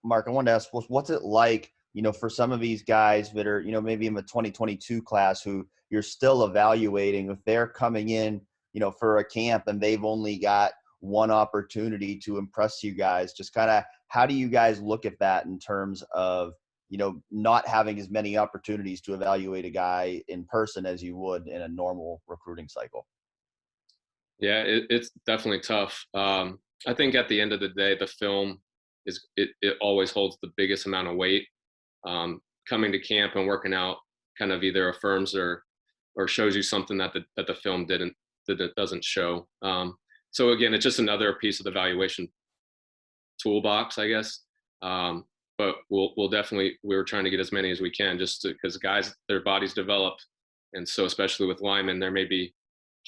Mark, I wanted to ask, what's it like, for some of these guys that are, maybe in the 2022 class who you're still evaluating, if they're coming in, for a camp and they've only got one opportunity to impress you guys, just kind of how do you guys look at that in terms of, not having as many opportunities to evaluate a guy in person as you would in a normal recruiting cycle? Yeah, it's definitely tough. I think at the end of the day, the film it always holds the biggest amount of weight. Coming to camp and working out kind of either affirms or shows you something that the film doesn't show. So again, it's just another piece of the evaluation toolbox, I guess. But we'll definitely, we're trying to get as many as we can, just because guys, their bodies develop, and so especially with linemen, there may be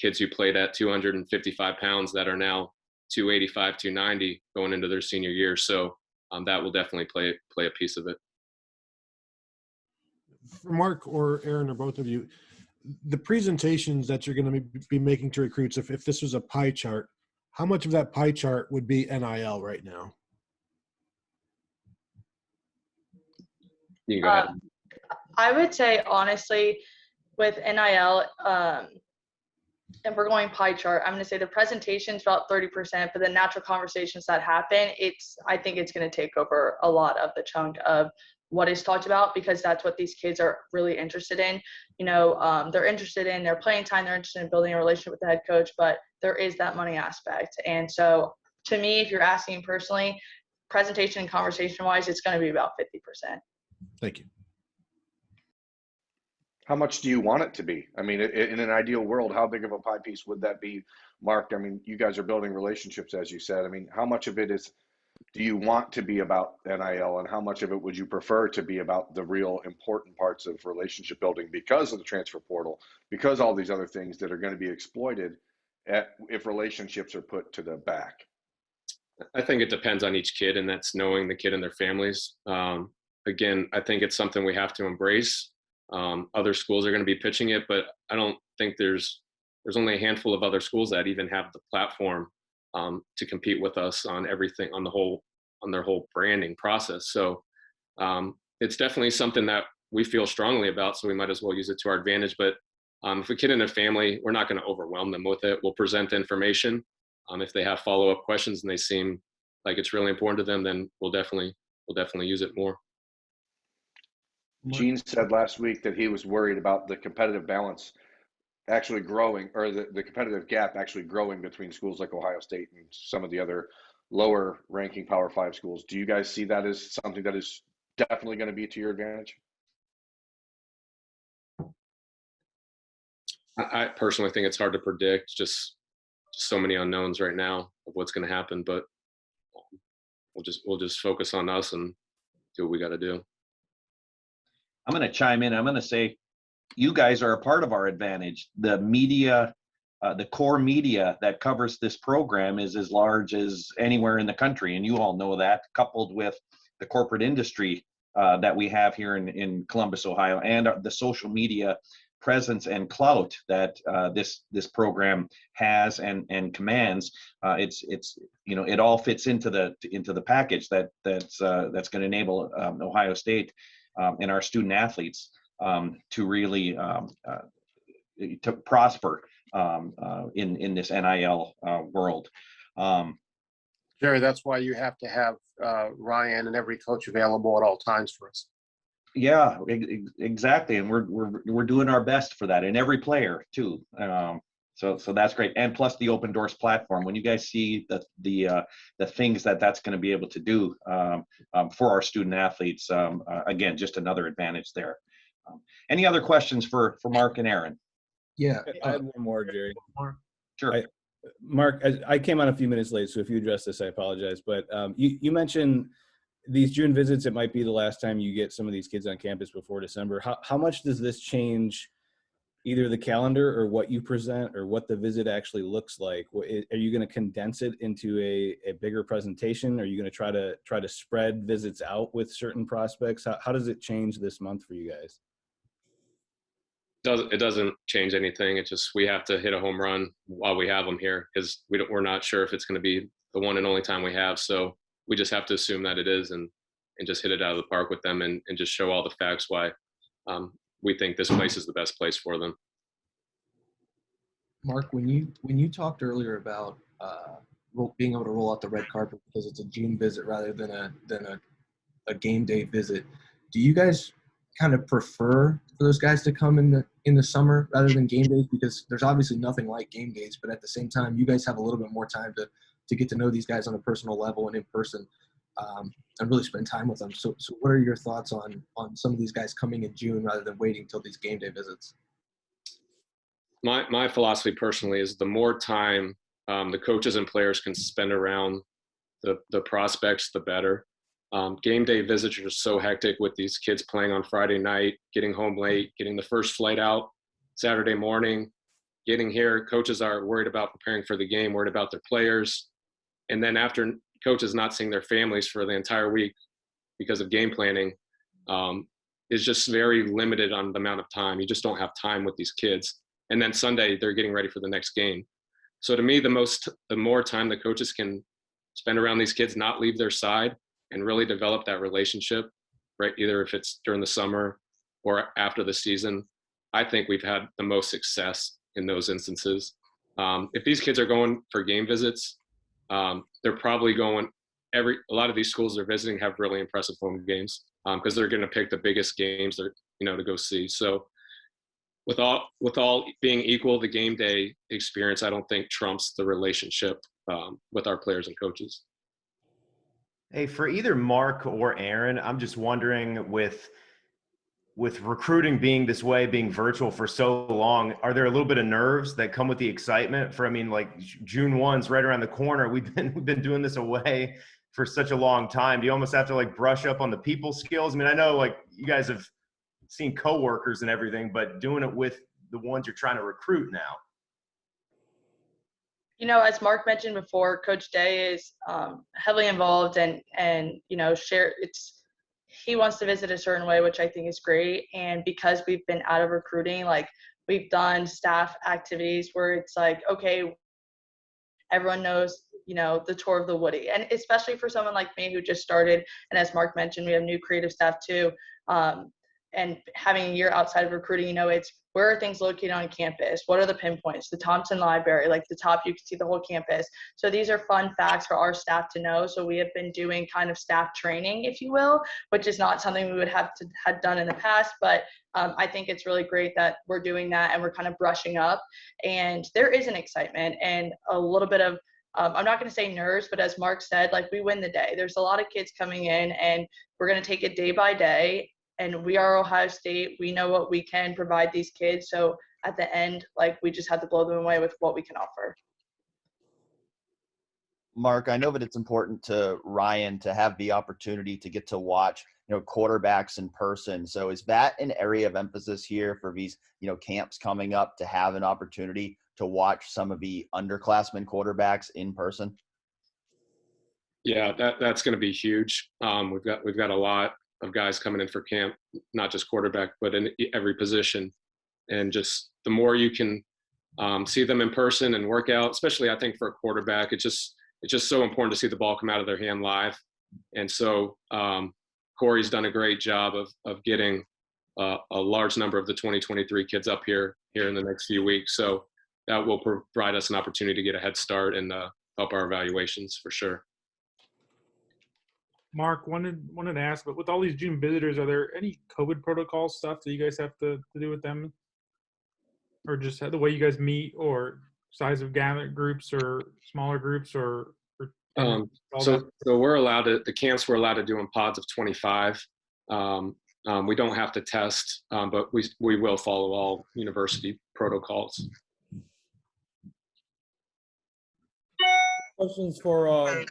kids who played at 255 pounds that are now 285, 290 going into their senior year. So that will definitely play a piece of it. For Mark or Erin or both of you, the presentations that you're going to be making to recruits, if this was a pie chart, how much of that pie chart would be NIL right now? You can go ahead. I would say, honestly, with NIL, if we're going pie chart, I'm going to say the presentation's about 30%, but the natural conversations that happen, I think it's going to take over a lot of the chunk of what is talked about, because that's what these kids are really interested in. They're interested in their playing time, they're interested in building a relationship with the head coach, but there is that money aspect. And so to me, if you're asking personally, presentation and conversation wise, it's going to be about 50%. Thank you. How much do you want it to be? I mean, in an ideal world, how big of a pie piece would that be, Mark? I mean, you guys are building relationships, as you said. I mean, how much of it do you want to be about NIL, and how much of it would you prefer to be about the real important parts of relationship building because of the transfer portal, because all these other things that are going to be exploited if relationships are put to the back? I think it depends on each kid, and that's knowing the kid and their families. Again, I think it's something we have to embrace. Other schools are going to be pitching it, but I don't think there's only a handful of other schools that even have the platform to compete with us on everything, on their whole branding process. So it's definitely something that we feel strongly about, so we might as well use it to our advantage. But if a kid and a family, we're not going to overwhelm them with it. We'll present information. If they have follow-up questions and they seem like it's really important to them, then we'll definitely use it more. Gene said last week that he was worried about the competitive balance actually growing, or the competitive gap actually growing between schools like Ohio State and some of the other lower ranking Power 5 schools. Do you guys see that as something that is definitely going to be to your advantage? I personally think it's hard to predict, just so many unknowns right now of what's going to happen, but we'll just focus on us and do what we got to do. I'm going to chime in. I'm going to say you guys are a part of our advantage. The media, the core media that covers this program is as large as anywhere in the country, and you all know that, coupled with the corporate industry that we have here in Columbus, Ohio, and the social media presence and clout that this program has and commands. It's it all fits into the package that's going to enable Ohio State and our student athletes to really to prosper in this NIL world. Jerry, that's why you have to have Ryan and every coach available at all times for us. Yeah, exactly, and we're doing our best for that, and every player too. So that's great, and plus the Open Doors platform. When you guys see the things that's going to be able to do for our student athletes, again, just another advantage there. Any other questions for Mark and Erin? Yeah, I have one more, Jerry. Sure. Mark, I came on a few minutes late, so if you address this, I apologize. But you mentioned these June visits. It might be the last time you get some of these kids on campus before December. How much does this change either the calendar or what you present or what the visit actually looks like? Are you going to condense it into a bigger presentation? Are you going to try to spread visits out with certain prospects? How does it change this month for you guys? It doesn't change anything. It's just we have to hit a home run while we have them here, because we're not sure if it's going to be the one and only time we have. So we just have to assume that it is, and and just hit it out of the park with them and just show all the facts why we think this place is the best place for them. Mark, when you talked earlier about being able to roll out the red carpet because it's a June visit rather than a game day visit, do you guys kind of prefer for those guys to come in the summer rather than game days? Because there's obviously nothing like game days, but at the same time, you guys have a little bit more time to get to know these guys on a personal level and in person, and really spend time with them. So what are your thoughts on some of these guys coming in June rather than waiting till these game day visits? My philosophy personally is the more time the coaches and players can spend around the prospects, the better. Game day visits are so hectic with these kids playing on Friday night, getting home late, getting the first flight out Saturday morning, getting here. Coaches are worried about preparing for the game, worried about their players. And then after coaches not seeing their families for the entire week because of game planning, is just very limited on the amount of time. You just don't have time with these kids. And then Sunday, they're getting ready for the next game. So to me, the more time the coaches can spend around these kids, not leave their side, and really develop that relationship, right? Either if it's during the summer or after the season, I think we've had the most success in those instances. If these kids are going for game visits, they're probably going a lot of these schools they're visiting have really impressive home games because they're going to pick the biggest games to go see. So with all being equal, the game day experience, I don't think trumps the relationship with our players and coaches. Hey, for either Mark or Erin, I'm just wondering with recruiting being this way, being virtual for so long, are there a little bit of nerves that come with the excitement like June 1's right around the corner. We've been doing this away for such a long time. Do you almost have to brush up on the people skills? I mean, I know you guys have seen coworkers and everything, but doing it with the ones you're trying to recruit now. As Mark mentioned before, Coach Day is heavily involved and he wants to visit a certain way, which I think is great. And because we've been out of recruiting, we've done staff activities where it's okay, everyone knows, the tour of the Woody. And especially for someone like me who just started, and as Mark mentioned, we have new creative staff too. And having a year outside of recruiting, it's where are things located on campus? What are the pinpoints? The Thompson Library, the top, you can see the whole campus. So these are fun facts for our staff to know. So we have been doing kind of staff training, if you will, which is not something we would have done in the past. But I think it's really great that we're doing that and we're kind of brushing up. And there is an excitement and a little bit of, I'm not going to say nerves, but as Mark said, we win the day. There's a lot of kids coming in and we're going to take it day by day. And we are Ohio State. We know what we can provide these kids. So at the end, we just have to blow them away with what we can offer. Mark, I know that it's important to Ryan to have the opportunity to get to watch, quarterbacks in person. So is that an area of emphasis here for these, camps coming up to have an opportunity to watch some of the underclassmen quarterbacks in person? Yeah, that's going to be huge. We've got a lot of guys coming in for camp, not just quarterback, but in every position. And just the more you can see them in person and work out, especially I think for a quarterback, it's just so important to see the ball come out of their hand live. And so Corey's done a great job of getting a large number of the 2023 kids up here in the next few weeks. So that will provide us an opportunity to get a head start and help our evaluations for sure. Mark, wanted to ask, but with all these June visitors, are there any COVID protocol stuff that you guys have to do with them? Or just the way you guys meet or size of gathered groups or smaller groups or so we're allowed to, the camps we're allowed to do in pods of 25. We don't have to test, but we will follow all university protocols. Questions for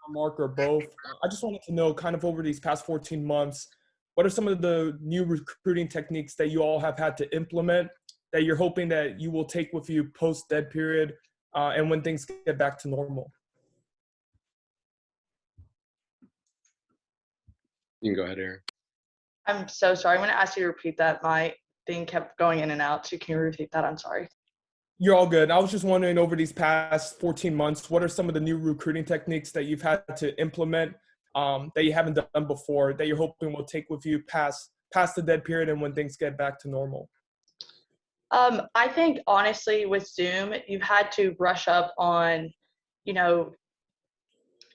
Mark or both. I just wanted to know, kind of over these past 14 months, what are some of the new recruiting techniques that you all have had to implement that you're hoping that you will take with you post dead period and when things get back to normal? You can go ahead, Erin. I'm so sorry. I'm going to ask you to repeat that. My thing kept going in and out. So can you repeat that? I'm sorry. You're all good. I was just wondering, over these past 14 months, what are some of the new recruiting techniques that you've had to implement that you haven't done before that you're hoping will take with you past the dead period and when things get back to normal? I think honestly with Zoom, you've had to brush up on, you know,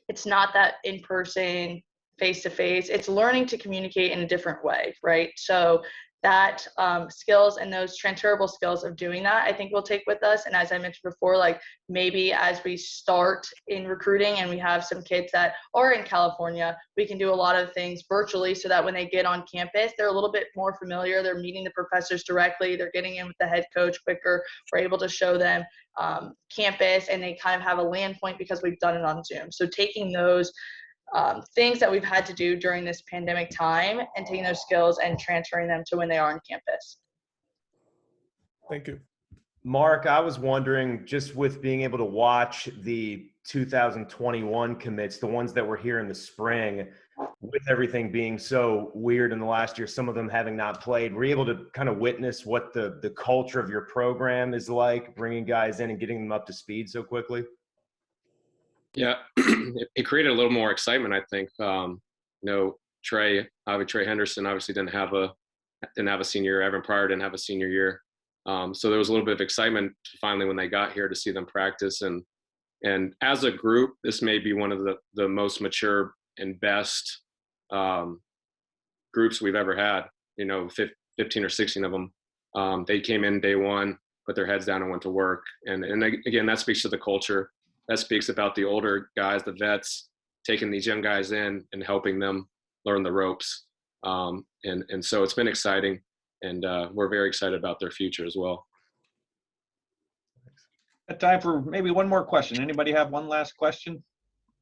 it's not that in person, face to face. It's learning to communicate in a different way, right? So that skills and those transferable skills of doing that, I think we'll take with us. And as I mentioned before, like maybe as we start in recruiting and we have some kids that are in California, we can do a lot of things virtually so that when they get on campus, they're a little bit more familiar. They're meeting the professors directly. They're getting in with the head coach quicker. We're able to show them campus, and they kind of have a land point because we've done it on Zoom. So taking those things that we've had to do during this pandemic time and taking those skills and transferring them to when they are on campus. Thank you. Mark, I was wondering, just with being able to watch the 2021 commits, the ones that were here in the spring, with everything being so weird in the last year, some of them having not played, were you able to kind of witness what the culture of your program is like, bringing guys in and getting them up to speed so quickly? Yeah, it created a little more excitement, I think. Trey Henderson obviously didn't have a senior year. Evan Pryor didn't have a senior year. So there was a little bit of excitement finally when they got here to see them practice. And as a group, this may be one of the most mature and best groups we've ever had. 15 or 16 of them. They came in day one, put their heads down and went to work. And again, that speaks to the culture. That speaks about the older guys, the vets, taking these young guys in and helping them learn the ropes. And so it's been exciting, and we're very excited about their future as well. Time for maybe one more question. Anybody have one last question?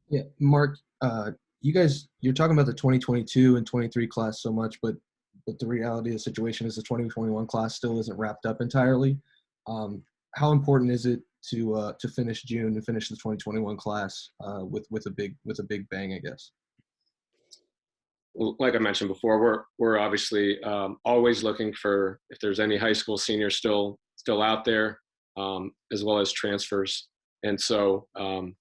Yeah, Mark, you're talking about the 2022 and 23 class so much, but the reality of the situation is the 2021 class still isn't wrapped up entirely. How important is it to finish June and finish the 2021 class with a big bang, I guess? Like I mentioned before, we're obviously always looking for if there's any high school seniors still out there, as well as transfers. And so in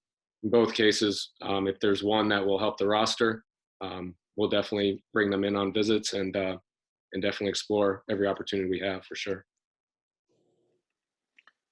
both cases, if there's one that will help the roster, we'll definitely bring them in on visits and definitely explore every opportunity we have for sure.